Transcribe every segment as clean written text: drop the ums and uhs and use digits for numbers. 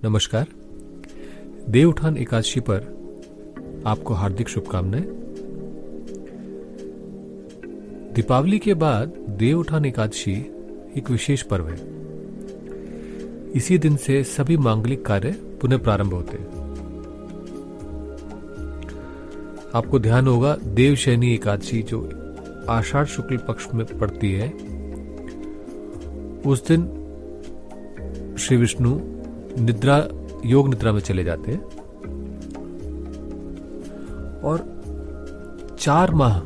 नमस्कार। देवउठान एकादशी पर आपको हार्दिक शुभकामनाएं। दीपावली के बाद देवउठान एकादशी एक विशेष पर्व है। इसी दिन से सभी मांगलिक कार्य पुनः प्रारंभ होते हैं। आपको ध्यान होगा देवशयनी एकादशी जो आषाढ़ शुक्ल पक्ष में पड़ती है, उस दिन श्री विष्णु योग निद्रा में चले जाते हैं और 4 माह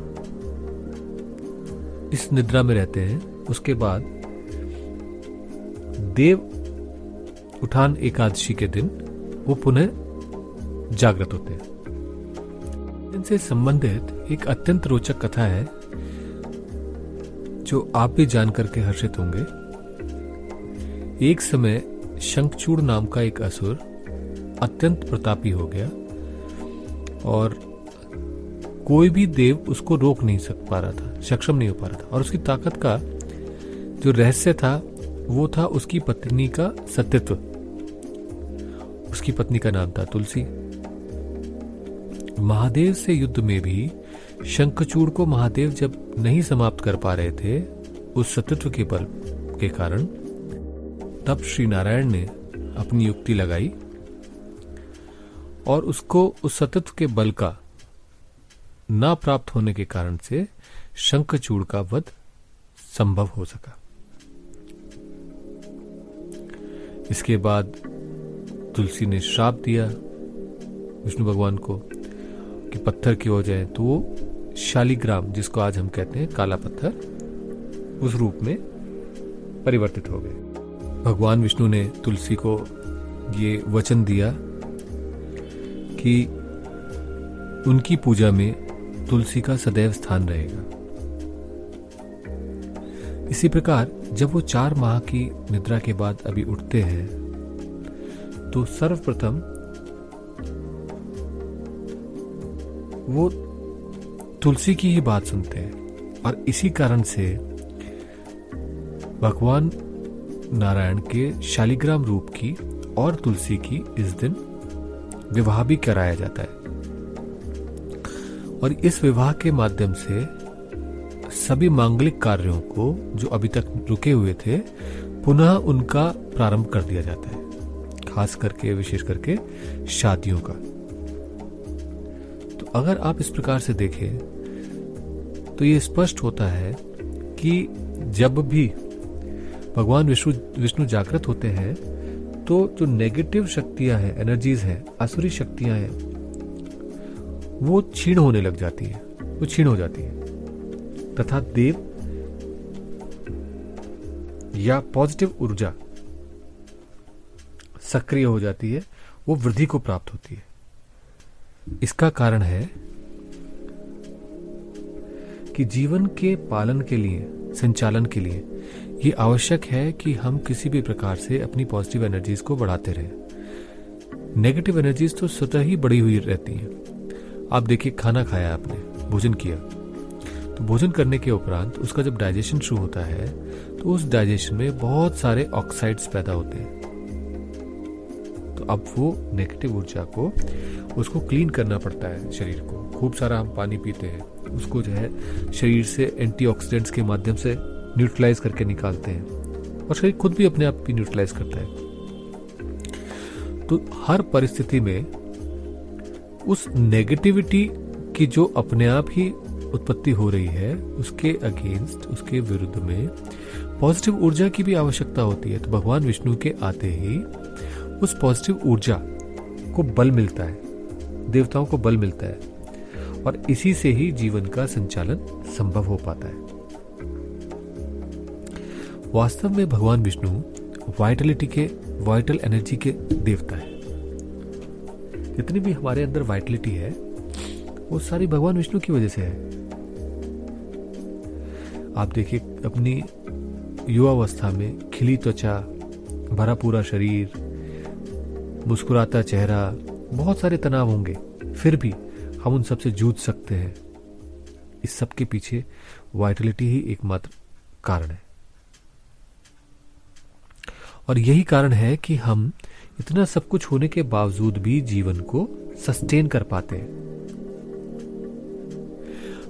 इस निद्रा में रहते हैं। उसके बाद देव उठान एकादशी के दिन वो पुनः जागृत होते हैं। इनसे संबंधित एक अत्यंत रोचक कथा है जो आप भी जानकर के हर्षित होंगे। एक समय शंखचूड़ नाम का एक असुर अत्यंत प्रतापी हो गया और कोई भी देव उसको रोक नहीं पा रहा था, सक्षम नहीं हो पा रहा था। और उसकी ताकत का जो रहस्य था वो था उसकी पत्नी का सत्यत्व। उसकी पत्नी का नाम था तुलसी। महादेव से युद्ध में भी शंखचूड़ को महादेव जब नहीं समाप्त कर पा रहे थे उस सत्यत्व के बल के कारण, तब श्री नारायण ने अपनी युक्ति लगाई और उसको उस सतत्व के बल का ना प्राप्त होने के कारण से शंखचूड़ का वध संभव हो सका। इसके बाद तुलसी ने श्राप दिया विष्णु भगवान को कि पत्थर की हो जाए, तो वो शालिग्राम, जिसको आज हम कहते हैं काला पत्थर, उस रूप में परिवर्तित हो गए। भगवान विष्णु ने तुलसी को ये वचन दिया कि उनकी पूजा में तुलसी का सदैव स्थान रहेगा। इसी प्रकार जब वो 4 माह की निद्रा के बाद अभी उठते हैं तो सर्वप्रथम वो तुलसी की ही बात सुनते हैं और इसी कारण से भगवान नारायण के शालिग्राम रूप की और तुलसी की इस दिन विवाह भी कराया जाता है। और इस विवाह के माध्यम से सभी मांगलिक कार्यों को जो अभी तक रुके हुए थे पुनः उनका प्रारंभ कर दिया जाता है, खास करके विशेष करके शादियों का। तो अगर आप इस प्रकार से देखें तो ये स्पष्ट होता है कि जब भी भगवान विष्णु जागृत होते हैं तो जो नेगेटिव शक्तियां हैं, एनर्जीज हैं, आसुरी शक्तियां हैं, वो क्षीण होने लग जाती है, वो क्षीण हो जाती है तथा देव या पॉजिटिव ऊर्जा सक्रिय हो जाती है, वो वृद्धि को प्राप्त होती है। इसका कारण है कि जीवन के पालन के लिए, संचालन के लिए ये आवश्यक है कि हम किसी भी प्रकार से अपनी पॉजिटिव एनर्जीज को बढ़ाते रहें। नेगेटिव एनर्जीज तो स्वतः ही बढ़ी हुई रहती हैं। आप देखिए, खाना खाया आपने, भोजन किया, तो भोजन करने के उपरांत उसका जब डाइजेशन शुरू होता है तो उस डाइजेशन में बहुत सारे ऑक्साइड्स पैदा होते हैं। तो अब वो नेगेटिव ऊर्जा को उसको क्लीन करना पड़ता है शरीर को। खूब सारा हम पानी पीते हैं, उसको जो है शरीर से एंटीऑक्सीडेंट्स के माध्यम से न्यूट्रलाइज करके निकालते हैं और शरीर खुद भी अपने आप भी न्यूट्रलाइज करता है। तो हर परिस्थिति में उस नेगेटिविटी की जो अपने आप ही उत्पत्ति हो रही है उसके अगेंस्ट, उसके विरुद्ध में पॉजिटिव ऊर्जा की भी आवश्यकता होती है। तो भगवान विष्णु के आते ही उस पॉजिटिव ऊर्जा को बल मिलता है, देवताओं को बल मिलता है और इसी से ही जीवन का संचालन संभव हो पाता है। वास्तव में भगवान विष्णु वाइटल एनर्जी के देवता है। जितनी भी हमारे अंदर वाइटलिटी है वो सारी भगवान विष्णु की वजह से है। आप देखिए, अपनी युवावस्था में खिली त्वचा, भरा पूरा शरीर, मुस्कुराता चेहरा, बहुत सारे तनाव होंगे, फिर भी हम उन सबसे जूझ सकते हैं। इस सब के पीछे वाइटलिटी ही एकमात्र कारण है। और यही कारण है कि हम इतना सब कुछ होने के बावजूद भी जीवन को सस्टेन कर पाते हैं।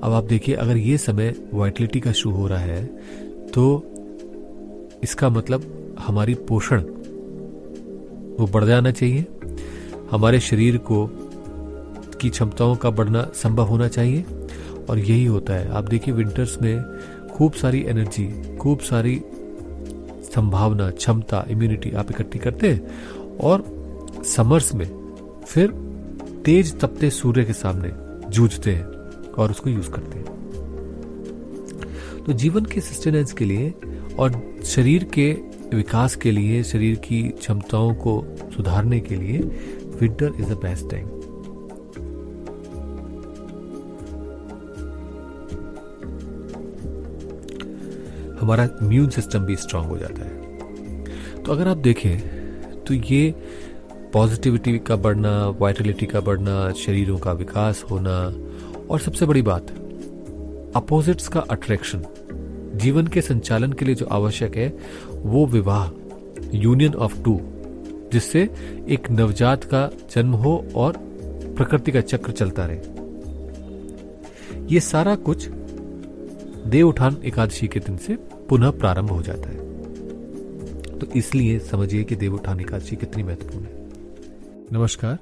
अब आप देखिए, अगर ये समय वाइटलिटी का शो हो रहा है तो इसका मतलब हमारी पोषण वो बढ़ जाना चाहिए, हमारे शरीर को की क्षमताओं का बढ़ना संभव होना चाहिए। और यही होता है। आप देखिए, विंटर्स में खूब सारी एनर्जी, खूब सारी संभावना, क्षमता, इम्यूनिटी आप इकट्ठी करते हैं और समर्स में फिर तेज तपते सूर्य के सामने जूझते हैं और उसको यूज करते हैं। तो जीवन के सस्टेनेंस के लिए और शरीर के विकास के लिए, शरीर की क्षमताओं को सुधारने के लिए winter is the best time. हमारा इम्यून सिस्टम भी स्ट्रांग हो जाता है। तो अगर आप देखें तो ये पॉजिटिविटी का बढ़ना, वाइटलिटी का बढ़ना, शरीरों का विकास होना और सबसे बड़ी बात अपोजिट्स का अट्रैक्शन, जीवन के संचालन के लिए जो आवश्यक है वो विवाह, यूनियन ऑफ टू, जिससे एक नवजात का जन्म हो और प्रकृति का चक्र चलता रहे। ये सारा कुछ देवउठान एकादशी के दिन से पुनः प्रारंभ हो जाता है। तो इसलिए समझिए कि देवउठान एकादशी कितनी महत्वपूर्ण है। नमस्कार।